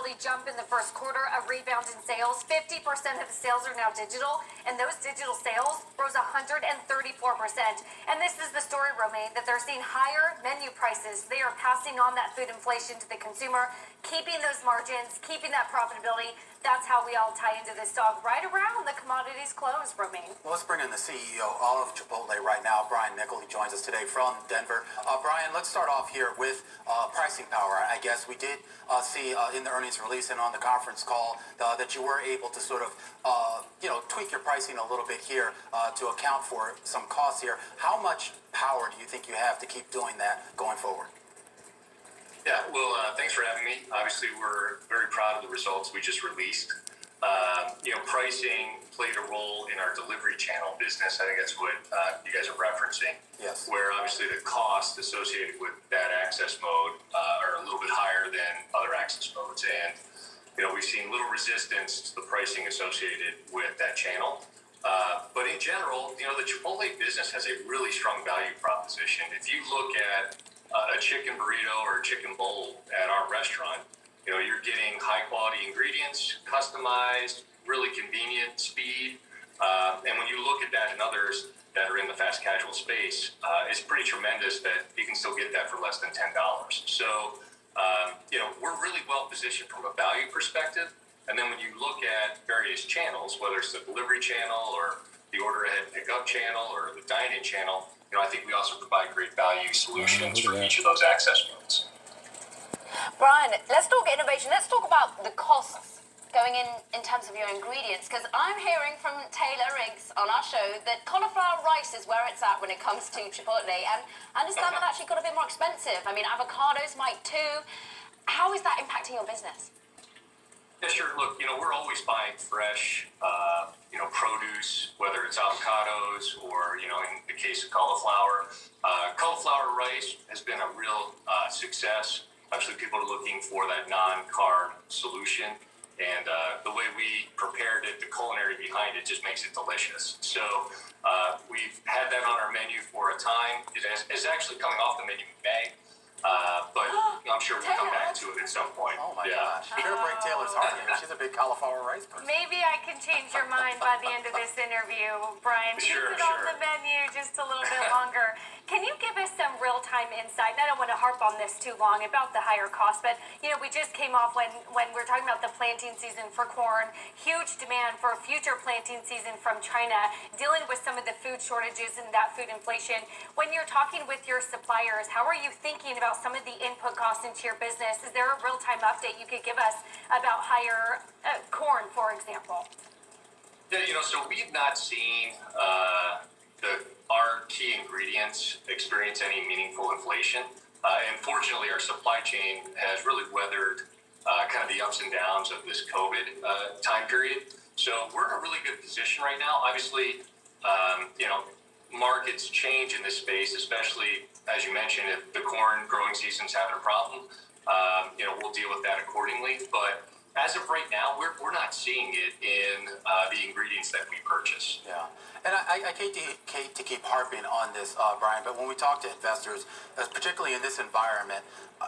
early jump in the first quarter, a rebound in sales. 50% of the sales are now digital, and those digital sales rose 134%. And this is the story, Romaine, that they're seeing higher menu prices. They are passing on that food inflation to the consumer, keeping those margins, keeping that profitability. That's how we all tie into this dog right around the commodities close, Romaine. Well, let's bring in the CEO of Chipotle right now, Brian Niccol. He joins us today from Denver. Brian, let's start off here with pricing power. I guess we did see in the earnings release and on the conference call that you were able to sort of, tweak your pricing a little bit here to account for some costs here. How much power do you think you have to keep doing that going forward? Yeah, well, thanks for having me. Obviously, we're very proud of the results we just released. Pricing played a role in our delivery channel business. I think that's what you guys are referencing. Yes. Where obviously the costs associated with that access mode are a little bit higher than other access modes. And, we've seen little resistance to the pricing associated with that channel. But in general, the Chipotle business has a really strong value proposition. If you look at a chicken burrito or a chicken bowl at our restaurant, you're getting high quality ingredients, customized, really convenient, speed. And when you look at that and others that are in the fast casual space, it's pretty tremendous that you can still get that for less than $10. So, we're really well positioned from a value perspective. And then when you look at various channels, whether it's the delivery channel or the order ahead pickup channel or the dine-in channel, I think we also provide great value solutions for each of those access modes. Brian, let's talk innovation. Let's talk about the costs going in terms of your ingredients, because I'm hearing from Taylor Riggs on our show that cauliflower rice is where it's at when it comes to Chipotle, and I understand that actually got a bit more expensive. I mean, avocados might too. How is that impacting your business? Yeah, sure. Look, we're always buying fresh, produce, whether it's avocados or, in the case of cauliflower. Cauliflower rice has been a real success. Actually, people are looking for that non-carb solution. And the way we prepared it, the culinary behind it just makes it delicious. So we've had that on our menu for a time. It's actually coming off the menu in May. But I'm sure we'll come back to it at some point. Oh my gosh. You're going to break Taylor's heart here. She's a big cauliflower rice person. Maybe I can change your mind by the end of this interview, Brian. Keep it on the menu just a little bit longer. Can you give us some real-time insight? And I don't want to harp on this too long about the higher cost, but we just came off when we're talking about the planting season for corn, huge demand for future planting season from China, dealing with some of the food shortages and that food inflation. When you're talking with your suppliers, how are you thinking about some of the input costs into your business? Is there a real-time update you could give us about higher corn, for example? Yeah, so we've not seen our key ingredients experience any meaningful inflation. And fortunately, our supply chain has really weathered kind of the ups and downs of this COVID time period. So we're in a really good position right now. Obviously, markets change in this space, especially, as you mentioned, if the corn growing season's having a problem, we'll deal with that accordingly. But as of right now, we're not seeing it in the ingredients that we purchase. Yeah. And I hate to keep harping on this, Brian, but when we talk to investors, particularly in this environment,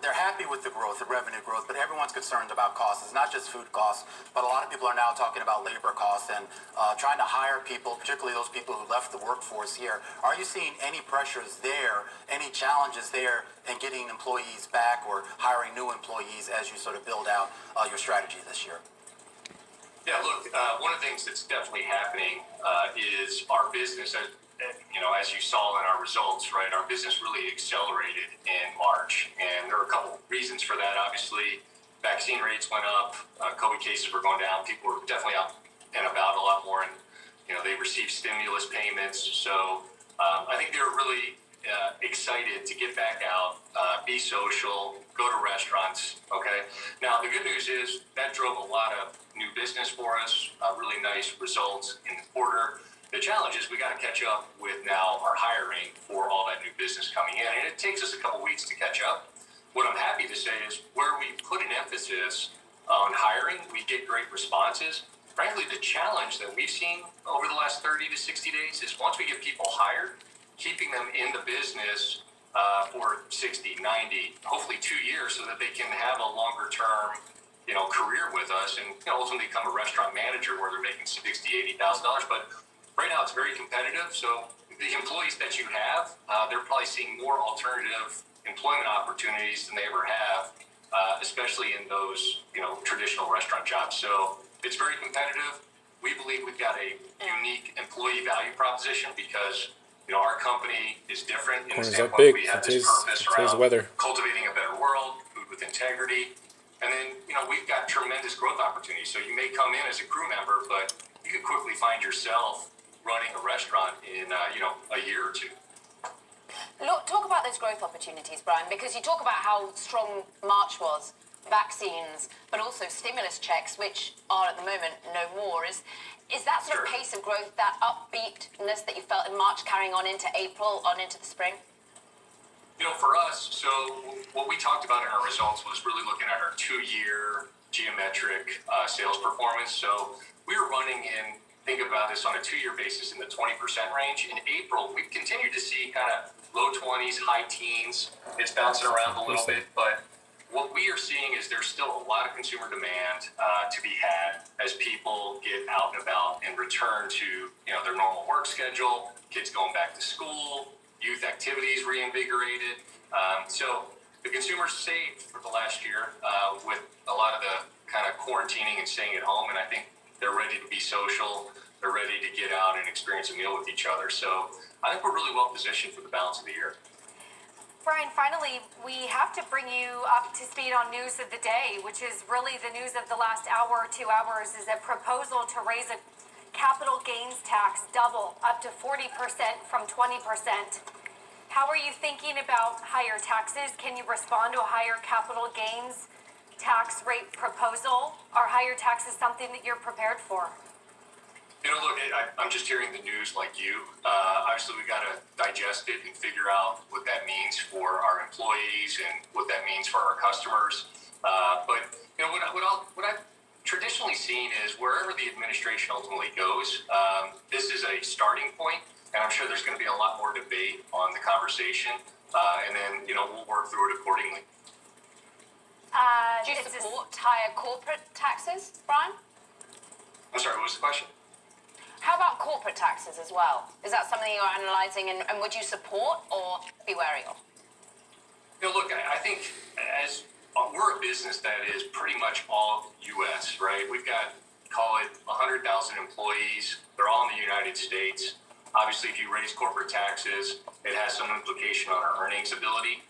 they're happy with the growth, the revenue growth, but everyone's concerned about costs. It's not just food costs, but a lot of people are now talking about labor costs and trying to hire people, particularly those people who left the workforce here. Are you seeing any pressures there, any challenges there in getting employees back or hiring new employees as you sort of build out your strategy this year? Yeah, look, one of the things that's definitely happening is our business, as you saw in our results, right, our business really accelerated in March. And there were a couple reasons for that. Obviously, vaccine rates went up, COVID cases were going down, people were definitely out and about a lot more, and, they received stimulus payments. So I think they were really excited to get back out, be social, go to restaurants, okay? Now, the good news is that drove a lot of new business for us, really nice results in the quarter. The challenge is we got to catch up with now our hiring for all that new business coming in, and it takes us a couple weeks to catch up. What I'm happy to say is where we put an emphasis on hiring, we get great responses. Frankly, the challenge that we've seen over the last 30 to 60 days is once we get people hired, keeping them in the business for 60, 90, hopefully 2 years so that they can have a longer term career with us and ultimately become a restaurant manager where they're making $60,000, $80,000. But right now it's very competitive. So the employees that you have, they're probably seeing more alternative employment opportunities than they ever have, especially in those traditional restaurant jobs. So it's very competitive. We believe we've got a unique employee value proposition because our company is different in the standpoint we have this purpose around cultivating a better world, food with integrity, and then we've got tremendous growth opportunities. So you may come in as a crew member, but you could quickly find yourself running a restaurant in a year or two. Look, talk about those growth opportunities, Brian, because you talk about how strong March was, vaccines, but also stimulus checks, which are at the moment no more. Is that sort of pace of growth, that upbeatness that you felt in March carrying on into April, on into the spring? For us, so what we talked about in our results was really looking at our 2-year geometric sales performance. So we were running in, think about this on a 2-year basis, in the 20% range. In April, we've continued to see kind of low 20s, high teens. It's bouncing around a little bit, but what we are seeing is there's still a lot of consumer demand to be had as people get out and about and return to their normal work schedule, kids going back to school, youth activities reinvigorated. So the consumers saved for the last year with a lot of the kind of quarantining and staying at home, and I think they're ready to be social. They're ready to get out and experience a meal with each other. So I think we're really well positioned for the balance of the year. Brian, finally, we have to bring you up to speed on news of the day, which is really the news of the last hour or 2 hours, is a proposal to raise a capital gains tax double up to 40% from 20%. How are you thinking about higher taxes? Can you respond to a higher capital gains tax rate proposal? Are higher taxes something that you're prepared for? Look, I'm just hearing the news like you. Obviously, we got to digest it and figure out what that means for our employees and what that means for our customers. But what I've traditionally seen is wherever the administration ultimately goes, this is a starting point, and I'm sure there's going to be a lot more debate on the conversation, and then we'll work through it accordingly. Do you support higher corporate taxes, Brian? I'm sorry, what was the question? How about corporate taxes as well? Is that something you're analysing, and would you support or be wary of? Look, I think as we're a business that is pretty much all U.S., right? We've got, call it 100,000 employees. They're all in the United States. Obviously, if you raise corporate taxes, it has some implication on our earnings ability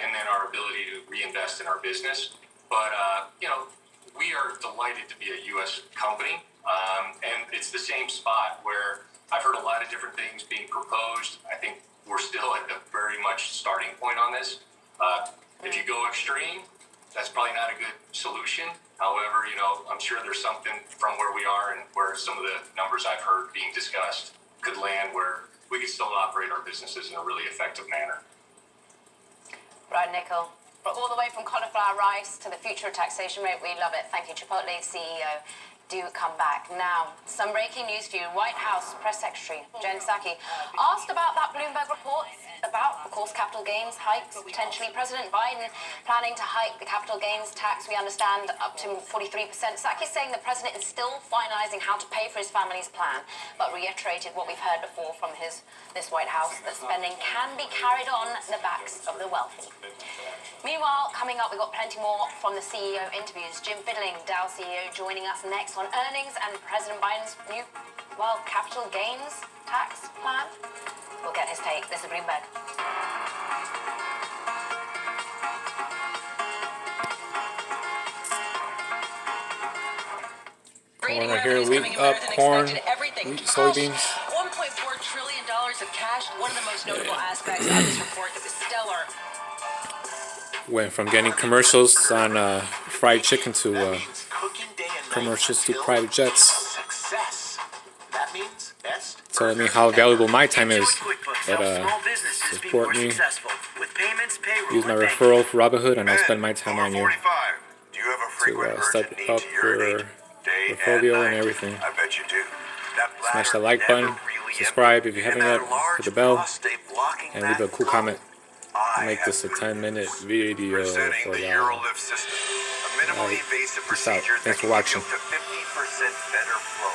and then our ability to reinvest in our business. But, we are delighted to be a U.S. company. And it's the same spot where I've heard a lot of different things being proposed. I think we're still at the very much starting point on this. If you go extreme, that's probably not a good solution. However, I'm sure there's something from where we are and where some of the numbers I've heard being discussed could land where we can still operate our businesses in a really effective manner. Brian Nichol, all the way from cauliflower rice to the future of taxation rate, we love it. Thank you, Chipotle CEO. Do come back. Now, some breaking news for you. White House Press Secretary Jen Psaki asked about that Bloomberg report about, of course, capital gains hikes, potentially President Biden planning to hike the capital gains tax, we understand, up to 43%. Psaki is saying the president is still finalizing how to pay for his family's plan, but reiterated what we've heard before from this White House, that spending can be carried on the backs of the wealthy. Meanwhile, coming up, we've got plenty more from the CEO interviews. Jim Fiddling, Dow CEO, joining us next on earnings and President Biden's new, capital gains tax plan. We'll get his take. This is Bloomberg. Corn right here, wheat up, corn, wheat, soybeans. $1.4 trillion of cash. One of the most notable aspects of this report that was stellar. Went from getting commercials on fried chicken to commercials to private jets. Telling me how valuable my time is. But support me. Use my referral for Robinhood, and I'll spend my time on you to step up your portfolio and everything. Smash that like button, subscribe if you haven't yet, hit the bell, and leave a cool comment. I'll make this a 10-minute video for y'all. minimally invasive Peace out. procedure Thanks that for can give you watching. up to 50% better flow.